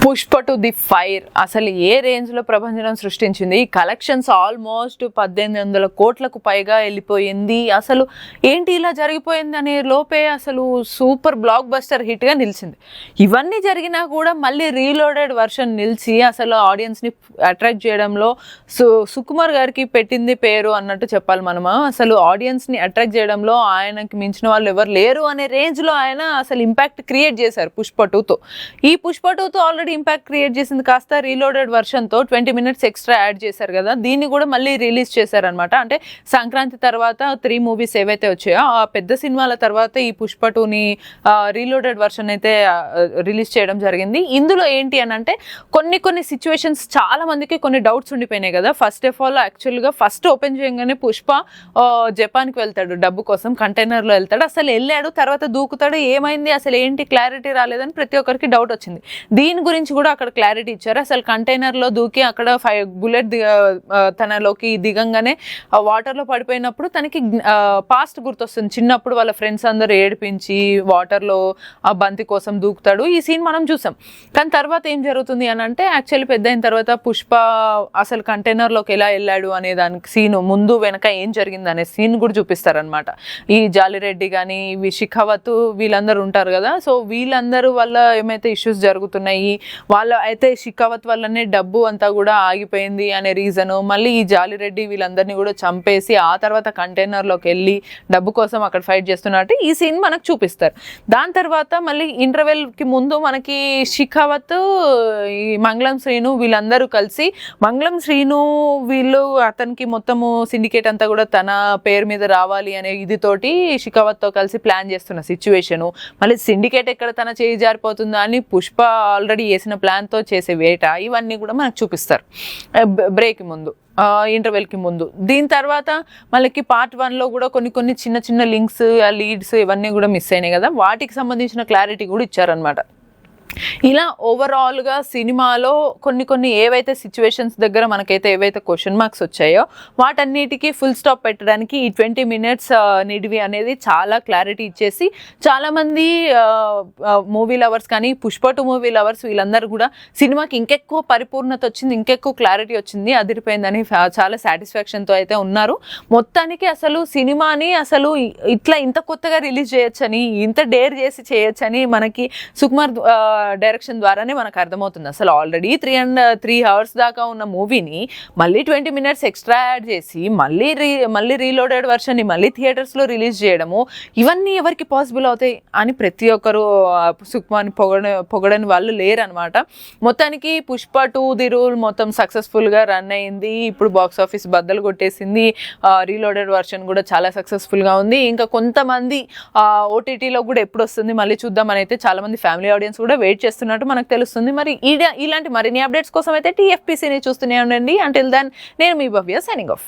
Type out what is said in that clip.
Pushpa to the fire అసలు ఏ రేంజ్లో ప్రభంజనం సృష్టించింది. కలెక్షన్స్ ఆల్మోస్ట్ 1800 కోట్లకు పైగా వెళ్ళిపోయింది. అసలు ఏంటి ఇలా జరిగిపోయింది అనే లోపే అసలు సూపర్ బ్లాక్ బస్టర్ హిట్గా నిలిచింది. ఇవన్నీ జరిగినా కూడా మళ్ళీ రీలోడెడ్ వర్షన్ నిలిచి అసలు ఆడియన్స్ని అట్రాక్ట్ చేయడంలో సుకుమార్ గారికి పెట్టింది పేరు అన్నట్టు చెప్పాలి మనము. అసలు ఆడియన్స్ని అట్రాక్ట్ చేయడంలో ఆయనకి మించిన వాళ్ళు ఎవరు లేరు అనే రేంజ్లో ఆయన అసలు ఇంపాక్ట్ క్రియేట్ చేశారు పుష్ప 2తో. ఈ పుష్ప 2తో ఆల్రెడీ ఇంపాక్ట్ క్రియేట్ చేసింది కాస్త రీలోడెడ్ వర్షన్తో 20 minutes ఎక్స్ట్రా యాడ్ చేశారు కదా, దీన్ని కూడా మళ్ళీ రిలీజ్ చేశారనమాట. అంటే సంక్రాంతి తర్వాత 3 movies ఏవైతే వచ్చాయో ఆ పెద్ద సినిమాల తర్వాత ఈ పుష్ప 2ని రీలోడెడ్ వర్షన్ అయితే రిలీజ్ చేయడం జరిగింది. ఇందులో ఏంటి అని అంటే కొన్ని సిచ్యువేషన్స్ చాలా మందికి కొన్ని డౌట్స్ ఉండిపోయినాయి కదా. ఫస్ట్ ఆఫ్ ఆల్ యాక్చువల్గా ఫస్ట్ ఓపెన్ చేయగానే పుష్ప జపాన్కి వెళ్తాడు, డబ్బు కోసం కంటైనర్లో వెళ్తాడు. అసలు వెళ్ళాడు, తర్వాత దూకుతాడు, ఏమైంది అసలు ఏంటి క్లారిటీ రాలేదని ప్రతి ఒక్కరికి డౌట్ వచ్చింది. దీని గురించి కూడా అక్కడ క్లారిటీ ఇచ్చారు. అసలు కంటైనర్లో దూకి అక్కడ బుల్లెట్ తనలోకి దిగంగానే వాటర్లో పడిపోయినప్పుడు తనకి పాస్ట్ గుర్తొస్తుంది. చిన్నప్పుడు వాళ్ళ ఫ్రెండ్స్ అందరూ ఏడిపించి వాటర్లో ఆ బంతి కోసం దూకుతాడు. ఈ సీన్ మనం చూసాం. కానీ తర్వాత ఏం జరుగుతుంది అని అంటే యాక్చువల్లీ పెద్ద అయిన తర్వాత పుష్ప అసలు కంటైనర్లోకి ఎలా వెళ్ళాడు అనే దానికి సీను ముందు వెనక ఏం జరిగింది అనే సీన్ కూడా చూపిస్తారనమాట. ఈ జాలిరెడ్డి కానీ షిఖావత్ వీళ్ళందరూ ఉంటారు కదా, సో వీళ్ళందరూ వల్ల ఏమైతే ఇష్యూస్ జరుగుతున్నాయి, వాళ్ళ అయితే షిఖావత్ వల్లనే డబ్బు అంతా కూడా ఆగిపోయింది అనే రీజను, మళ్ళీ ఈ జాలిరెడ్డి వీళ్ళందరినీ కూడా చంపేసి ఆ తర్వాత కంటైనర్లోకి వెళ్ళి డబ్బు కోసం అక్కడ ఫైట్ చేస్తున్నట్టు ఈ సీన్ మనకు చూపిస్తారు. దాని తర్వాత మళ్ళీ ఇంటర్వెల్కి ముందు మనకి షిఖావత్, ఈ మంగళం శ్రీను వీళ్ళందరూ కలిసి, మంగళం శ్రీను వీళ్ళు అతనికి మొత్తము సిండికేట్ అంతా కూడా తన పేరు మీద రావాలి అనే ఇదితోటి షిఖావత్తో కలిసి ప్లాన్ చేస్తున్న సిచ్యువేషను, మళ్ళీ సిండికేట్ ఎక్కడ తన చేయి జారిపోతుందో అని పుష్ప ఆల్రెడీ వేసిన ప్లాన్తో చేసే వేట, ఇవన్నీ కూడా మనకు చూపిస్తారు బ్రేక్ ముందు, ఇంటర్వెల్కి ముందు. దీని తర్వాత మనకి పార్ట్ 1లో కూడా కొన్ని చిన్న లింక్స్, లీడ్స్ ఇవన్నీ కూడా మిస్ అయినాయి కదా, వాటికి సంబంధించిన క్లారిటీ కూడా ఇచ్చారనమాట. ఇలా ఓవరాల్గా సినిమాలో కొన్ని ఏవైతే సిచ్యువేషన్స్ దగ్గర మనకైతే ఏవైతే క్వశ్చన్ మార్క్స్ వచ్చాయో వాటన్నిటికీ ఫుల్ స్టాప్ పెట్టడానికి ఈ 20 minutes నిడివి అనేది చాలా క్లారిటీ ఇచ్చేసి చాలామంది మూవీ లవర్స్ కానీ పుష్ప 2 మూవీ లవర్స్ వీళ్ళందరూ కూడా సినిమాకి ఇంకెక్కువ పరిపూర్ణత వచ్చింది, ఇంకెక్కువ క్లారిటీ వచ్చింది, అదిరిపోయిందని చాలా సాటిస్ఫాక్షన్తో అయితే ఉన్నారు. మొత్తానికి అసలు సినిమాని అసలు ఇట్లా ఇంత కొత్తగా రిలీజ్ చేయొచ్చని, ఇంత డేర్ చేసి చేయొచ్చని మనకి సుకుమార్ డైరెక్షన్ ద్వారానే మనకు అర్థమవుతుంది. అసలు ఆల్రెడీ 3 hours దాకా ఉన్న మూవీని మళ్ళీ 20 minutes ఎక్స్ట్రా యాడ్ చేసి మళ్ళీ రీలోడెడ్ వర్షన్ని మళ్ళీ థియేటర్స్లో రిలీజ్ చేయడము, ఇవన్నీ ఎవరికి పాసిబుల్ అవుతాయి అని ప్రతి ఒక్కరు సుకుమార్ని పొగడని వాళ్ళు లేరనమాట. మొత్తానికి పుష్ప 2 ది రూల్ మొత్తం సక్సెస్ఫుల్గా రన్ అయింది. ఇప్పుడు బాక్స్ ఆఫీస్ బద్దలు కొట్టేసింది. రీలోడెడ్ వర్షన్ కూడా చాలా సక్సెస్ఫుల్గా ఉంది. ఇంకా కొంతమంది ఓటీటీలో కూడా ఎప్పుడు వస్తుంది మళ్ళీ చూద్దామని అయితే చాలామంది ఫ్యామిలీ ఆడియన్స్ కూడా వెయిట్ చేస్తున్నట్టు మనకు తెలుస్తుంది. మరి ఇలాంటి మరిన్ని అప్డేట్స్ కోసం అయితే TFPCని చూస్తూనే ఉండండి. అంటిల్ దెన్ నేను మీ భవ్య సైనింగ్ ఆఫ్.